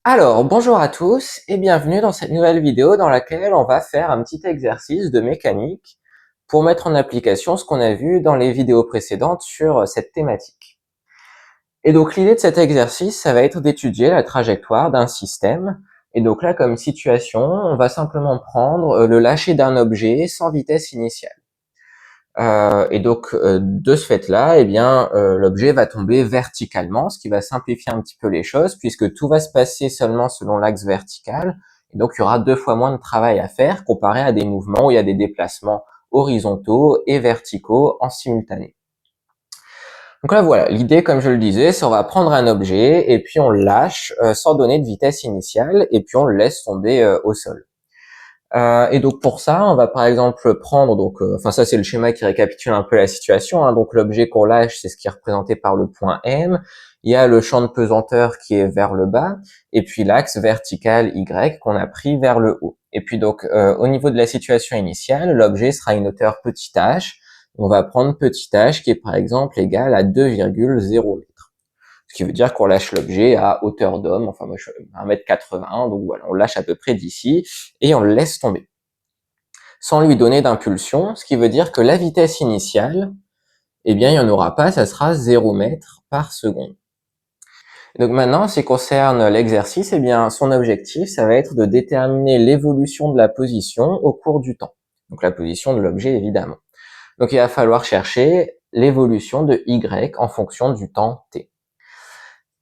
Alors, bonjour à tous et bienvenue dans cette nouvelle vidéo dans laquelle on va faire un petit exercice de mécanique pour mettre en application ce qu'on a vu dans les vidéos précédentes sur cette thématique. Et donc l'idée de cet exercice, ça va être d'étudier la trajectoire d'un système. Et donc là, comme situation, on va simplement prendre le lâcher d'un objet sans vitesse initiale. De ce fait-là, eh bien, l'objet va tomber verticalement, ce qui va simplifier un petit peu les choses, puisque tout va se passer seulement selon l'axe vertical. Et donc, il y aura 2 fois moins de travail à faire comparé à des mouvements où il y a des déplacements horizontaux et verticaux en simultané. Donc là, voilà, l'idée, comme je le disais, c'est on va prendre un objet et puis on le lâche sans donner de vitesse initiale et puis on le laisse tomber au sol. Et donc pour ça, on va par exemple prendre enfin ça c'est le schéma qui récapitule un peu la situation, hein. Donc l'objet qu'on lâche, c'est ce qui est représenté par le point M. Il y a le champ de pesanteur qui est vers le bas, et puis l'axe vertical Y qu'on a pris vers le haut. Et puis au niveau de la situation initiale, l'objet sera une hauteur petit h. On va prendre petit h qui est par exemple égal à 2,0 m. Ce qui veut dire qu'on lâche l'objet à hauteur d'homme, enfin moi je suis 1,80 m, donc voilà, on le lâche à peu près d'ici, et on le laisse tomber, sans lui donner d'impulsion, ce qui veut dire que la vitesse initiale, eh bien il n'y en aura pas, ça sera 0 mètres par seconde. Donc maintenant, en ce qui concerne l'exercice, eh bien son objectif, ça va être de déterminer l'évolution de la position au cours du temps. Donc la position de l'objet, évidemment. Donc il va falloir chercher l'évolution de Y en fonction du temps t.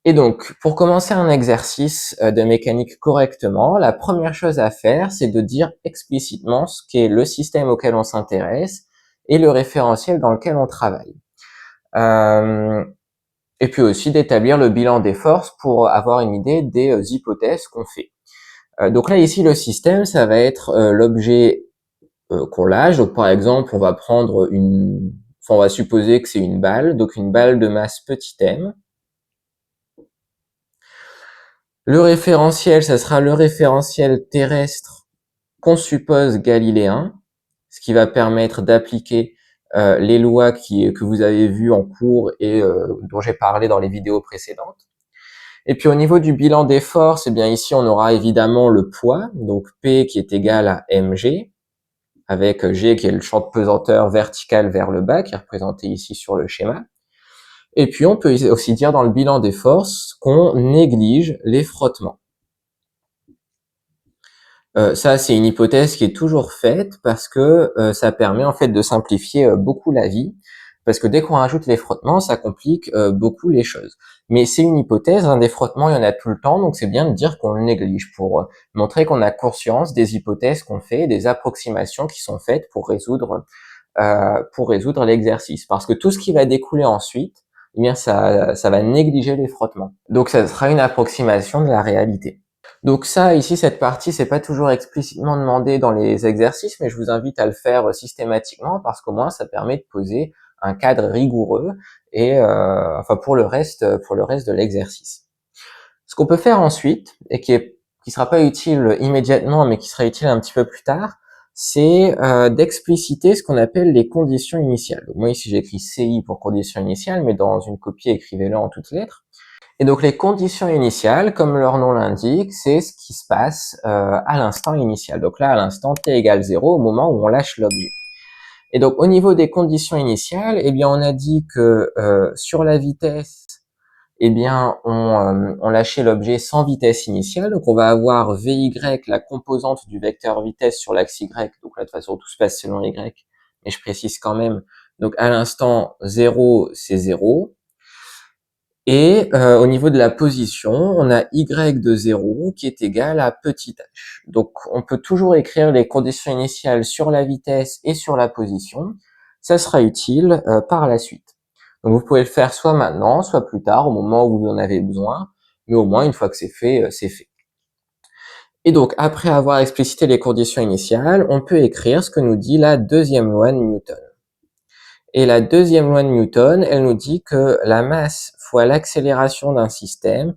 Et donc, pour commencer un exercice de mécanique correctement, la première chose à faire, c'est de dire explicitement ce qu'est le système auquel on s'intéresse et le référentiel dans lequel on travaille. Euh, et puis aussi d'établir le bilan des forces pour avoir une idée des hypothèses qu'on fait. Donc là, ici, le système, ça va être l'objet qu'on lâche. Donc par exemple, on va prendre enfin, on va supposer que c'est une balle, donc une balle de masse petit m. Le référentiel, ça sera le référentiel terrestre qu'on suppose galiléen, ce qui va permettre d'appliquer les lois que vous avez vues en cours et dont j'ai parlé dans les vidéos précédentes. Et puis au niveau du bilan des forces, eh bien ici on aura évidemment le poids, donc P qui est égal à mg, avec G qui est le champ de pesanteur vertical vers le bas, qui est représenté ici sur le schéma. Et puis on peut aussi dire dans le bilan des forces qu'on néglige les frottements. Ça, c'est une hypothèse qui est toujours faite parce que ça permet en fait de simplifier beaucoup la vie. Parce que dès qu'on rajoute les frottements, ça complique beaucoup les choses. Mais c'est une hypothèse, hein, des frottements, il y en a tout le temps, donc c'est bien de dire qu'on le néglige pour montrer qu'on a conscience des hypothèses qu'on fait, des approximations qui sont faites pour résoudre l'exercice. Parce que tout ce qui va découler ensuite, eh bien ça va négliger les frottements. Donc ça sera une approximation de la réalité. Donc ça, ici, cette partie, c'est pas toujours explicitement demandé dans les exercices, mais je vous invite à le faire systématiquement parce qu'au moins, ça permet de poser un cadre rigoureux et enfin pour le reste de l'exercice. Ce qu'on peut faire ensuite et qui sera pas utile immédiatement, mais qui sera utile un petit peu plus tard, c'est d'expliciter ce qu'on appelle les conditions initiales. Donc moi ici j'écris CI pour conditions initiales, mais dans une copie écrivez-le en toutes lettres. Et donc les conditions initiales, comme leur nom l'indique, c'est ce qui se passe à l'instant initial. Donc là, à l'instant t égale 0, au moment où on lâche l'objet. Et donc au niveau des conditions initiales, eh bien on a dit que sur la vitesse, eh bien on lâchait l'objet sans vitesse initiale. Donc on va avoir Vy, la composante du vecteur vitesse sur l'axe Y. Donc là de toute façon tout se passe selon Y, mais je précise quand même. Donc à l'instant 0, c'est 0. Et au niveau de la position, on a y de 0 qui est égal à petit h. Donc on peut toujours écrire les conditions initiales sur la vitesse et sur la position. Ça sera utile par la suite. Donc vous pouvez le faire soit maintenant, soit plus tard, au moment où vous en avez besoin. Mais au moins, une fois que c'est fait, c'est fait. Et donc, après avoir explicité les conditions initiales, on peut écrire ce que nous dit la deuxième loi de Newton. Et la deuxième loi de Newton, elle nous dit que la masse fois l'accélération d'un système,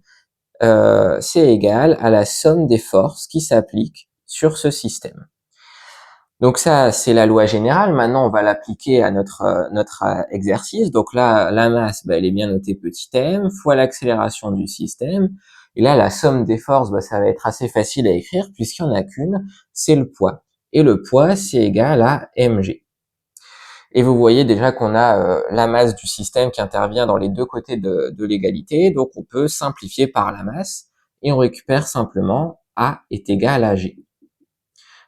c'est égal à la somme des forces qui s'appliquent sur ce système. Donc ça, c'est la loi générale. Maintenant, on va l'appliquer à notre exercice. Donc là, la masse, elle est bien notée petit m, fois l'accélération du système. Et là, la somme des forces, ça va être assez facile à écrire puisqu'il n'y en a qu'une, c'est le poids. Et le poids, c'est égal à mg. Et vous voyez déjà qu'on a la masse du système qui intervient dans les deux côtés de l'égalité, donc on peut simplifier par la masse, et on récupère simplement A est égal à G.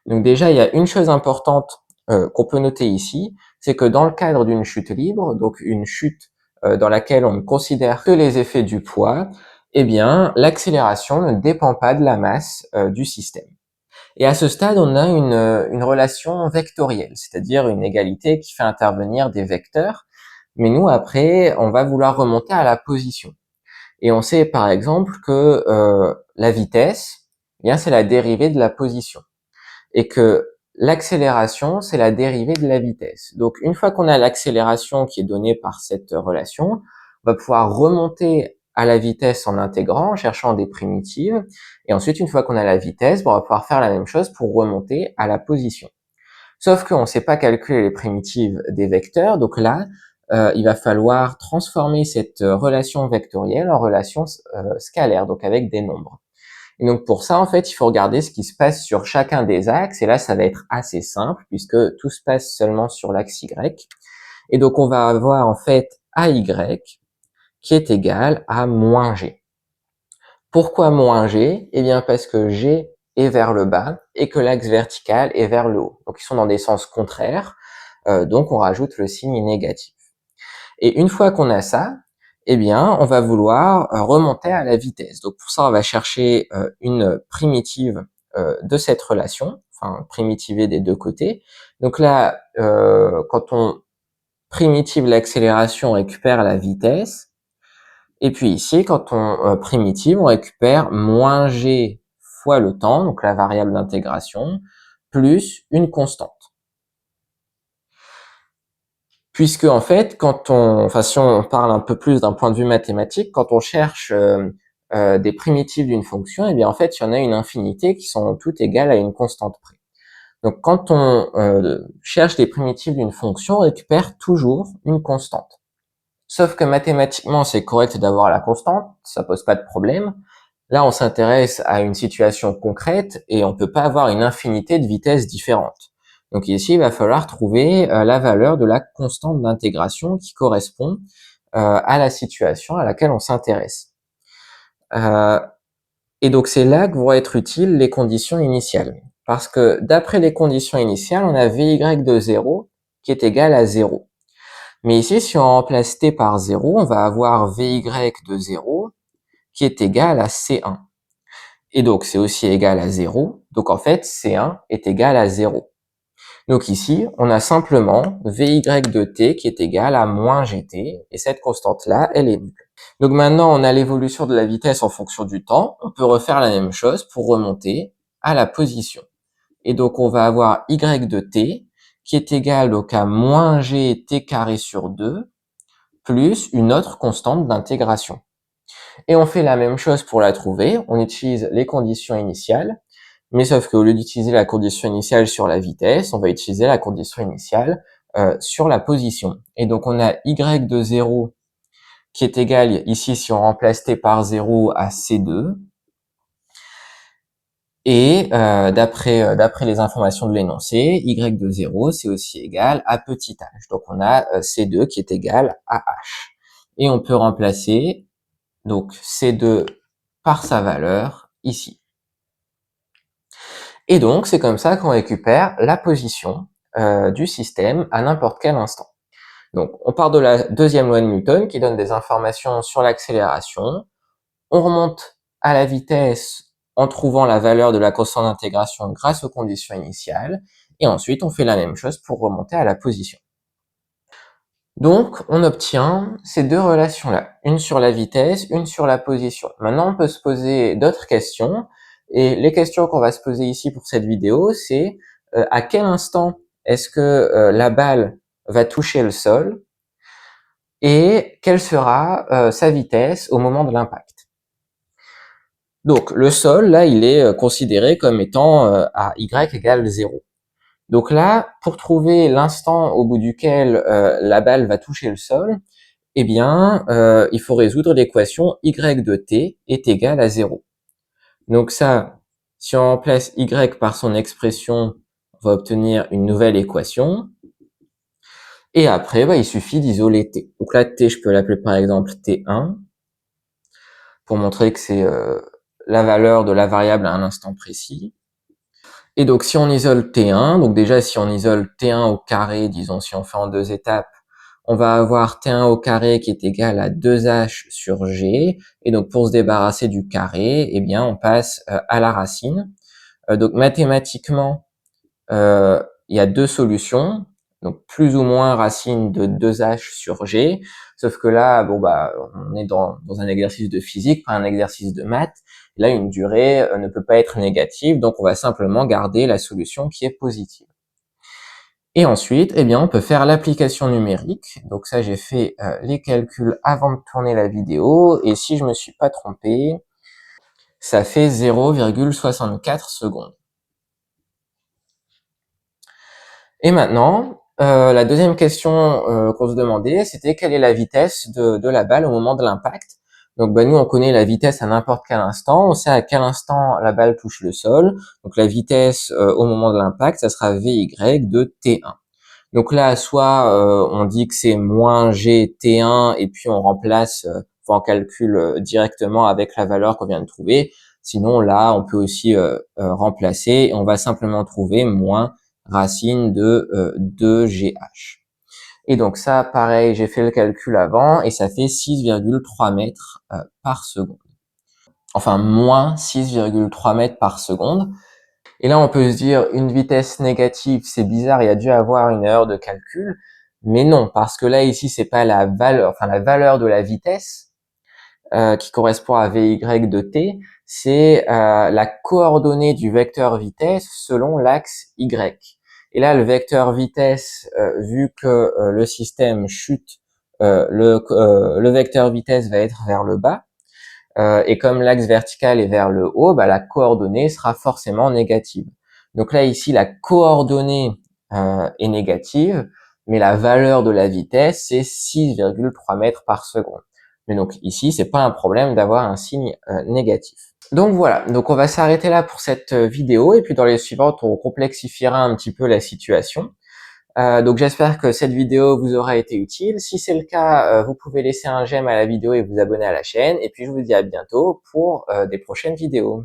Donc déjà, il y a une chose importante qu'on peut noter ici, c'est que dans le cadre d'une chute libre, donc une chute dans laquelle on ne considère que les effets du poids, eh bien, l'accélération ne dépend pas de la masse du système. Et à ce stade, on a une relation vectorielle, c'est-à-dire une égalité qui fait intervenir des vecteurs. Mais nous, après, on va vouloir remonter à la position. Et on sait par exemple que la vitesse, eh bien, c'est la dérivée de la position. Et que l'accélération, c'est la dérivée de la vitesse. Donc, une fois qu'on a l'accélération qui est donnée par cette relation, on va pouvoir remonter à la vitesse en intégrant, en cherchant des primitives. Et ensuite, une fois qu'on a la vitesse, on va pouvoir faire la même chose pour remonter à la position. Sauf qu'on ne sait pas calculer les primitives des vecteurs. Donc là, il va falloir transformer cette relation vectorielle en relation scalaire, donc avec des nombres. Et donc pour ça, en fait, il faut regarder ce qui se passe sur chacun des axes. Et là, ça va être assez simple puisque tout se passe seulement sur l'axe Y. Et donc on va avoir en fait AY qui est égal à moins G. Pourquoi moins G? Eh bien parce que G est vers le bas et que l'axe vertical est vers le haut. Donc ils sont dans des sens contraires. Donc on rajoute le signe négatif. Et une fois qu'on a ça, eh bien, on va vouloir remonter à la vitesse. Donc pour ça, on va chercher une primitive de cette relation, enfin primitiver des deux côtés. Donc là, quand on primitive l'accélération, on récupère la vitesse. Et puis ici, quand on primitive, on récupère moins g fois le temps, donc la variable d'intégration, plus une constante. Puisque en fait, si on parle un peu plus d'un point de vue mathématique, quand on cherche des primitives d'une fonction, eh bien en fait, il y en a une infinité qui sont toutes égales à une constante près. Donc quand on cherche des primitives d'une fonction, on récupère toujours une constante. Sauf que mathématiquement, c'est correct d'avoir la constante, ça pose pas de problème. Là, on s'intéresse à une situation concrète et on peut pas avoir une infinité de vitesses différentes. Donc ici, il va falloir trouver la valeur de la constante d'intégration qui correspond à la situation à laquelle on s'intéresse. Et donc c'est là que vont être utiles les conditions initiales. Parce que d'après les conditions initiales, on a Vy de 0 qui est égal à 0. Mais ici, si on remplace t par 0, on va avoir Vy de 0 qui est égal à C1. Et donc, c'est aussi égal à 0. Donc, en fait, C1 est égal à 0. Donc ici, on a simplement Vy de t qui est égal à moins gt. Et cette constante-là, elle est nulle. Donc maintenant, on a l'évolution de la vitesse en fonction du temps. On peut refaire la même chose pour remonter à la position. Et donc, on va avoir y de t qui est égal donc à moins gt carré sur 2 plus une autre constante d'intégration. Et on fait la même chose pour la trouver. On utilise les conditions initiales, mais sauf qu'au lieu d'utiliser la condition initiale sur la vitesse, on va utiliser la condition initiale sur la position. Et donc, on a y de 0 qui est égal, ici, si on remplace t par 0, à C2. Et d'après les informations de l'énoncé, y de 0, c'est aussi égal à petit h. Donc, on a C2 qui est égal à h. Et on peut remplacer donc C2 par sa valeur ici. Et donc, c'est comme ça qu'on récupère la position du système à n'importe quel instant. Donc, on part de la deuxième loi de Newton qui donne des informations sur l'accélération. On remonte à la vitesse en trouvant la valeur de la constante d'intégration grâce aux conditions initiales. Et ensuite, on fait la même chose pour remonter à la position. Donc, on obtient ces deux relations-là, une sur la vitesse, une sur la position. Maintenant, on peut se poser d'autres questions, et les questions qu'on va se poser ici pour cette vidéo, c'est à quel instant est-ce que la balle va toucher le sol, et quelle sera sa vitesse au moment de l'impact. Donc, le sol, là, il est considéré comme étant à y égale 0. Donc là, pour trouver l'instant au bout duquel la balle va toucher le sol, eh bien, il faut résoudre l'équation y de t est égal à 0. Donc ça, si on remplace y par son expression, on va obtenir une nouvelle équation. Et après, il suffit d'isoler t. Donc là, t, je peux l'appeler par exemple t1 pour montrer que c'est la valeur de la variable à un instant précis. Et donc si on isole t1, donc déjà si on isole t1 au carré, disons si on fait en 2 étapes, on va avoir t1 au carré qui est égal à 2h sur g. Et donc pour se débarrasser du carré, eh bien on passe à la racine. Donc mathématiquement, il y a deux solutions, donc plus ou moins racine de 2h sur g, sauf que là, on est dans un exercice de physique, pas un exercice de maths. Là, une durée ne peut pas être négative, donc on va simplement garder la solution qui est positive. Et ensuite, eh bien, on peut faire l'application numérique. Donc ça, j'ai fait les calculs avant de tourner la vidéo, et si je me suis pas trompé, ça fait 0,64 secondes. Et maintenant, la deuxième question qu'on se demandait, c'était quelle est la vitesse de la balle au moment de l'impact. Donc nous, on connaît la vitesse à n'importe quel instant, on sait à quel instant la balle touche le sol. Donc la vitesse au moment de l'impact, ça sera Vy de T1. Donc là, soit on dit que c'est moins G T1 et puis on remplace, on calcule directement avec la valeur qu'on vient de trouver. Sinon là, on peut aussi remplacer et on va simplement trouver moins racine de 2GH. Et donc ça, pareil, j'ai fait le calcul avant et ça fait 6,3 mètres par seconde. Enfin, moins 6,3 mètres par seconde. Et là, on peut se dire, une vitesse négative, c'est bizarre, il y a dû avoir une erreur de calcul. Mais non, parce que là, ici, c'est pas la valeur de la vitesse qui correspond à Vy de t, c'est la coordonnée du vecteur vitesse selon l'axe Y. Et là, le vecteur vitesse, vu que le système chute, le vecteur vitesse va être vers le bas, et comme l'axe vertical est vers le haut, la coordonnée sera forcément négative. Donc là, ici, la coordonnée est négative, mais la valeur de la vitesse, c'est 6,3 mètres par seconde. Mais donc ici, c'est pas un problème d'avoir un signe négatif. Donc voilà, donc on va s'arrêter là pour cette vidéo, et puis dans les suivantes, on complexifiera un petit peu la situation. Donc j'espère que cette vidéo vous aura été utile. Si c'est le cas, vous pouvez laisser un j'aime à la vidéo et vous abonner à la chaîne. Et puis je vous dis à bientôt pour des prochaines vidéos.